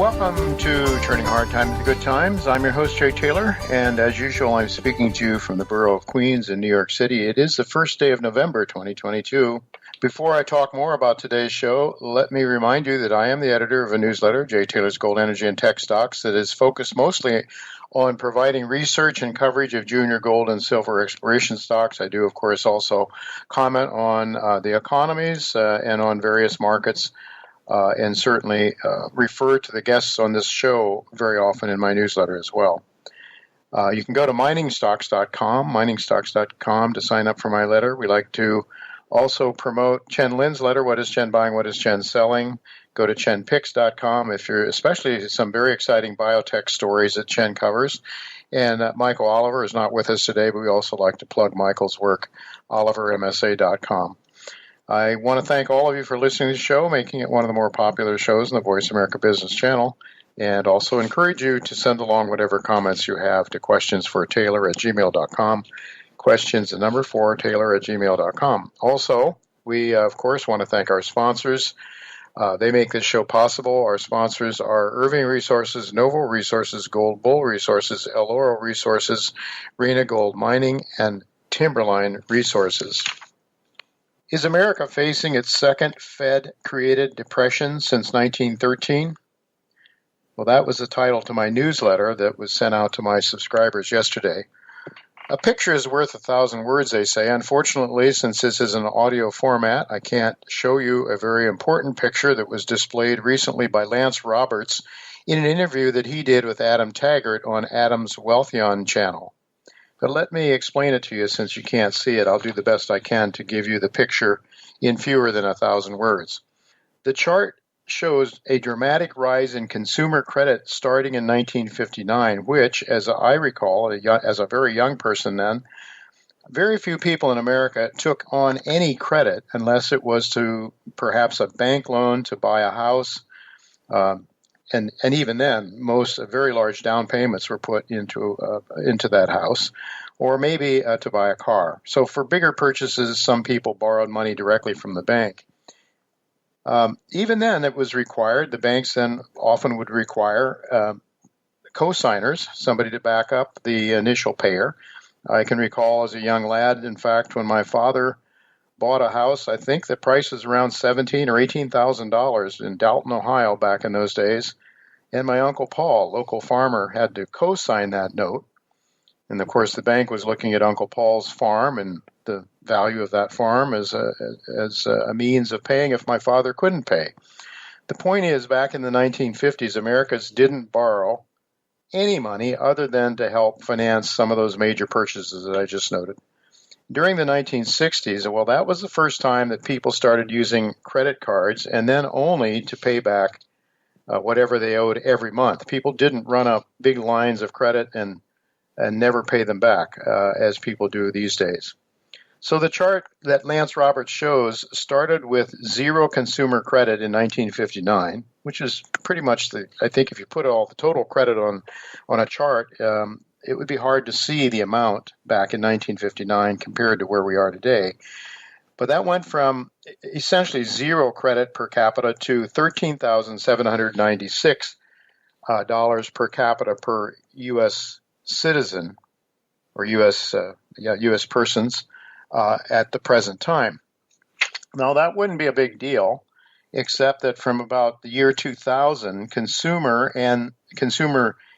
Welcome to Turning Hard Times to Good Times. I'm your host, Jay Taylor, and as usual, I'm speaking to you from the borough of Queens in New York City. It is the first day of November 2022. Before I talk more about today's show, let me remind you that I am the editor of a newsletter, Jay Taylor's Gold, Energy, and Tech Stocks, that is focused mostly on providing research and coverage of junior gold and silver exploration stocks. I do, of course, also comment on the economies and on various markets. And certainly refer to the guests on this show very often in my newsletter as well. You can go to miningstocks.com to sign up for my letter. We like to also promote Chen Lin's letter, What is Chen Buying, What is Chen Selling? Go to chenpicks.com if you're, especially some very exciting biotech stories that Chen covers. And Michael Oliver is not with us today, but we also like to plug Michael's work, olivermsa.com. I want to thank all of you for listening to the show, making it one of the more popular shows in the Voice America Business Channel, and also encourage you to send along whatever comments you have to questionsfortaylor@gmail.com, questions, the number 4, taylor@gmail.com. Also, we, of course, want to thank our sponsors. They make this show possible. Our sponsors are Irving Resources, Novo Resources, Gold Bull Resources, El Oro Resources, Rena Gold Mining, and Timberline Resources. Is America facing its second Fed-created depression since 1913? Well, that was the title to my newsletter that was sent out to my subscribers yesterday. A picture is worth 1,000 words, they say. Unfortunately, since this is an audio format, I can't show you a very important picture that was displayed recently by Lance Roberts in an interview that he did with Adam Taggart on Adam's Wealthion channel. But let me explain it to you since you can't see it. I'll do the best I can to give you the picture in fewer than 1,000 words. The chart shows a dramatic rise in consumer credit starting in 1959, which, as I recall, as a very young person then, very few people in America took on any credit unless it was to perhaps a bank loan to buy a house. And even then, most very large down payments were put into that house, or maybe to buy a car. So for bigger purchases, some people borrowed money directly from the bank. Even then, it was required. The banks then often would require co-signers, somebody to back up the initial payer. I can recall as a young lad, in fact, when my father bought a house, I think the price was around $17,000 or $18,000 in Dalton, Ohio, back in those days. And my Uncle Paul, local farmer, had to co-sign that note. And of course, the bank was looking at Uncle Paul's farm and the value of that farm as a means of paying if my father couldn't pay. The point is, back in the 1950s, Americans didn't borrow any money other than to help finance some of those major purchases that I just noted. During the 1960s, well, that was the first time that people started using credit cards, and then only to pay back whatever they owed every month. People didn't run up big lines of credit and never pay them back, as people do these days. So the chart that Lance Roberts shows started with zero consumer credit in 1959, which is pretty much I think if you put all the total credit on a chart, it would be hard to see the amount back in 1959 compared to where we are today. But that went from essentially zero credit per capita to $13,796 per capita per U.S. citizen or U.S. persons at the present time. Now, that wouldn't be a big deal, except that from about the year 2000, consumer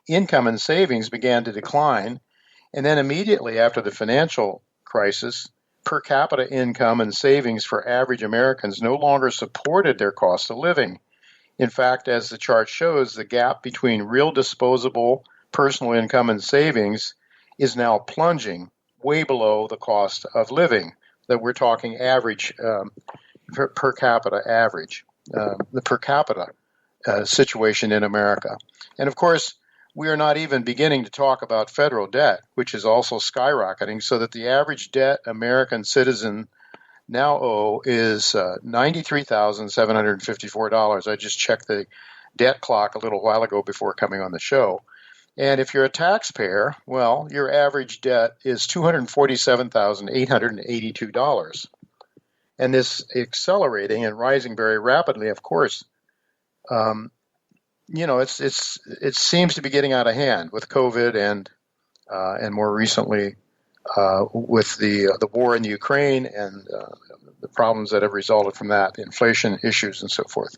income and savings began to decline, and then immediately after the financial crisis, per capita income and savings for average Americans no longer supported their cost of living. In fact, as the chart shows, the gap between real disposable personal income and savings is now plunging way below the cost of living that we're talking average per capita average, the per capita situation in America. And of course, we are not even beginning to talk about federal debt, which is also skyrocketing, so that the average debt American citizen now owe is $93,754. I just checked the debt clock a little while ago before coming on the show. And if you're a taxpayer, well, your average debt is $247,882. And this accelerating and rising very rapidly, of course, it seems to be getting out of hand with COVID and more recently with the war in the Ukraine and the problems that have resulted from that, the inflation issues and so forth.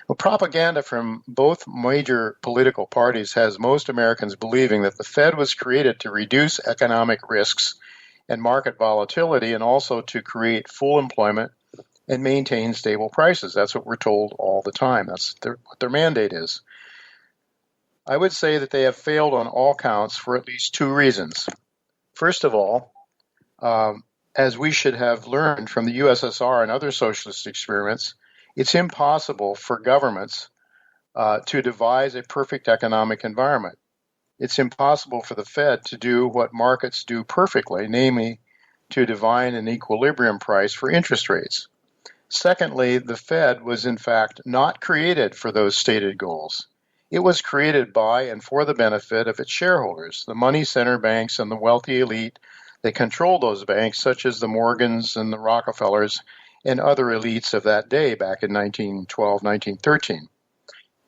Well, propaganda from both major political parties has most Americans believing that the Fed was created to reduce economic risks and market volatility and also to create full employment and maintain stable prices. That's what we're told all the time. That's what their mandate is. I would say that they have failed on all counts for at least two reasons. First of all, as we should have learned from the USSR and other socialist experiments, it's impossible for governments to devise a perfect economic environment. It's impossible for the Fed to do what markets do perfectly, namely to define an equilibrium price for interest rates. Secondly, the Fed was in fact not created for those stated goals. It was created by and for the benefit of its shareholders, the money center banks and the wealthy elite that controlled those banks, such as the Morgans and the Rockefellers and other elites of that day back in 1912, 1913.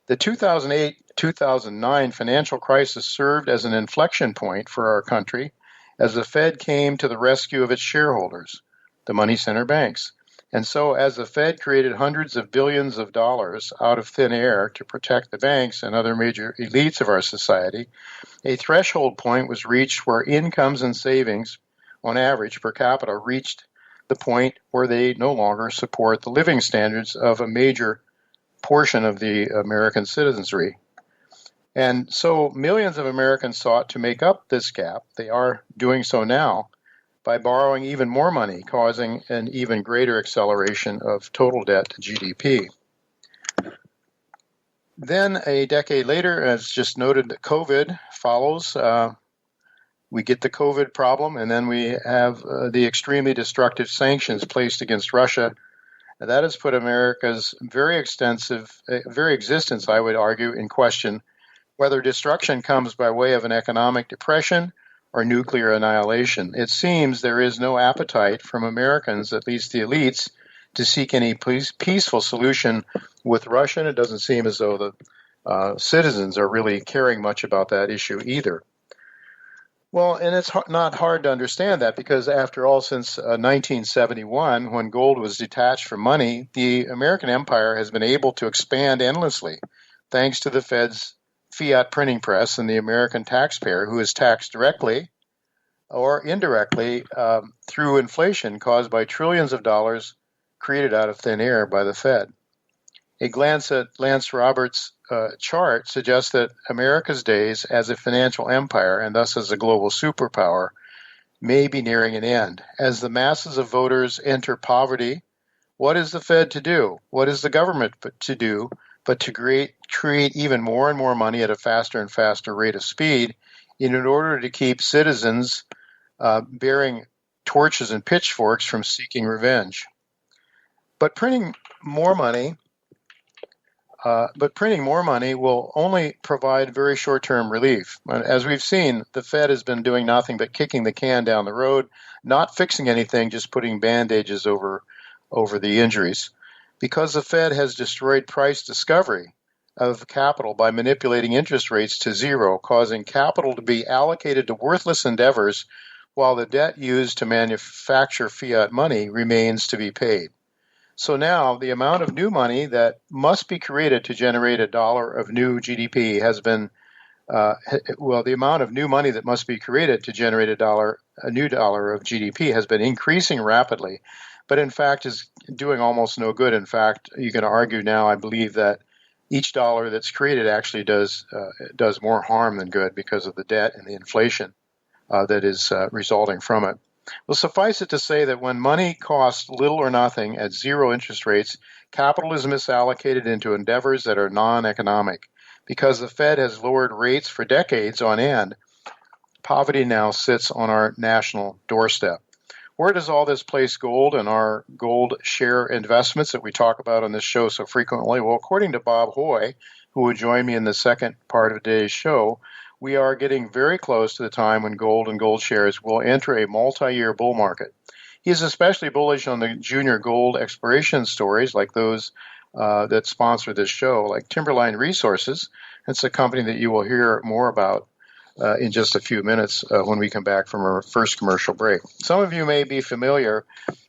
The 2008-2009 financial crisis served as an inflection point for our country as the Fed came to the rescue of its shareholders, the money center banks. And so as the Fed created hundreds of billions of dollars out of thin air to protect the banks and other major elites of our society, a threshold point was reached where incomes and savings on average per capita reached the point where they no longer support the living standards of a major portion of the American citizenry. And so millions of Americans sought to make up this gap. They are doing so now by borrowing even more money, causing an even greater acceleration of total debt to GDP. Then a decade later, as just noted, COVID follows. We get the COVID problem, and then we have the extremely destructive sanctions placed against Russia. That has put America's very existence, I would argue, in question, whether destruction comes by way of an economic depression or nuclear annihilation. It seems there is no appetite from Americans, at least the elites, to seek any peaceful solution with Russia. And it doesn't seem as though the citizens are really caring much about that issue either. Well, and it's not hard to understand that because, after all, since 1971, when gold was detached from money, the American empire has been able to expand endlessly, thanks to the Fed's fiat printing press and the American taxpayer, who is taxed directly or indirectly through inflation caused by trillions of dollars created out of thin air by the Fed. A glance at Lance Roberts' chart suggests that America's days as a financial empire, and thus as a global superpower, may be nearing an end. As the masses of voters enter poverty, what is the Fed to do? What is the government to do but to create even more and more money at a faster and faster rate of speed in order to keep citizens bearing torches and pitchforks from seeking revenge? But printing more money will only provide very short-term relief. As we've seen, the Fed has been doing nothing but kicking the can down the road, not fixing anything, just putting bandages over the injuries. Because the Fed has destroyed price discovery of capital by manipulating interest rates to zero, causing capital to be allocated to worthless endeavors while the debt used to manufacture fiat money remains to be paid. So now the amount of new money that must be created to generate $1 of new GDP has been, the amount of new money that must be created to generate a new dollar of GDP has been increasing rapidly, but in fact is doing almost no good. In fact, you can argue now, I believe, that each dollar that's created actually does more harm than good because of the debt and the inflation that is resulting from it. Well, suffice it to say that when money costs little or nothing at zero interest rates, capital is misallocated into endeavors that are non-economic. Because the Fed has lowered rates for decades on end, poverty now sits on our national doorstep. Where does all this place gold and our gold share investments that we talk about on this show so frequently? Well, according to Bob Hoye, who will join me in the second part of today's show, we are getting very close to the time when gold and gold shares will enter a multi-year bull market. He is especially bullish on the junior gold exploration stories like those that sponsor this show, like Timberline Resources. It's a company that you will hear more about in just a few minutes when we come back from our first commercial break. Some of you may be familiar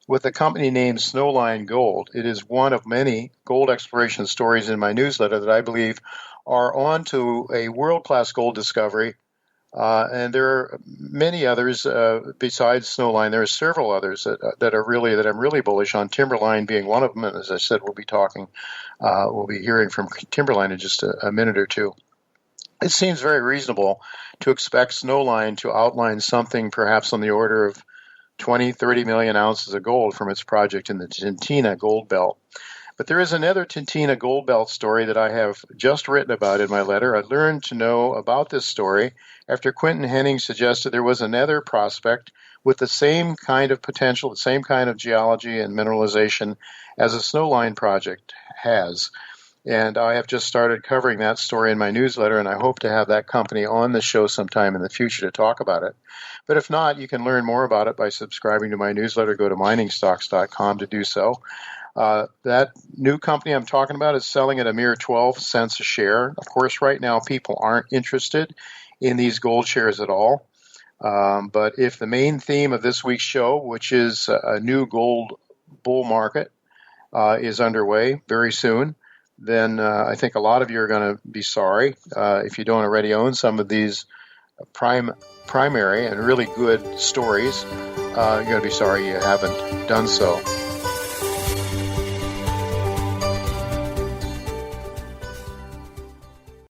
with a company named Snowline Gold. It is one of many gold exploration stories in my newsletter that I believe are on to a world-class gold discovery. And there are many others besides Snowline. There are several others that I'm really bullish on. Timberline being one of them, and as I said, we'll be hearing from Timberline in just a minute or two. It seems very reasonable to expect Snowline to outline something perhaps on the order of 20, 30 million ounces of gold from its project in the Tintina Gold Belt. But there is another Tintina Gold Belt story that I have just written about in my letter. I learned to know about this story after Quinton Henning suggested there was another prospect with the same kind of potential, the same kind of geology and mineralization as a Snowline project has. And I have just started covering that story in my newsletter, and I hope to have that company on the show sometime in the future to talk about it. But if not, you can learn more about it by subscribing to my newsletter. Go to miningstocks.com to do so. That new company I'm talking about is selling at a mere 12 cents a share. Of course, right now, people aren't interested in these gold shares at all. But if the main theme of this week's show, which is a new gold bull market, is underway very soon, then I think a lot of you are going to be sorry if you don't already own some of these primary and really good stories. You're going to be sorry you haven't done so.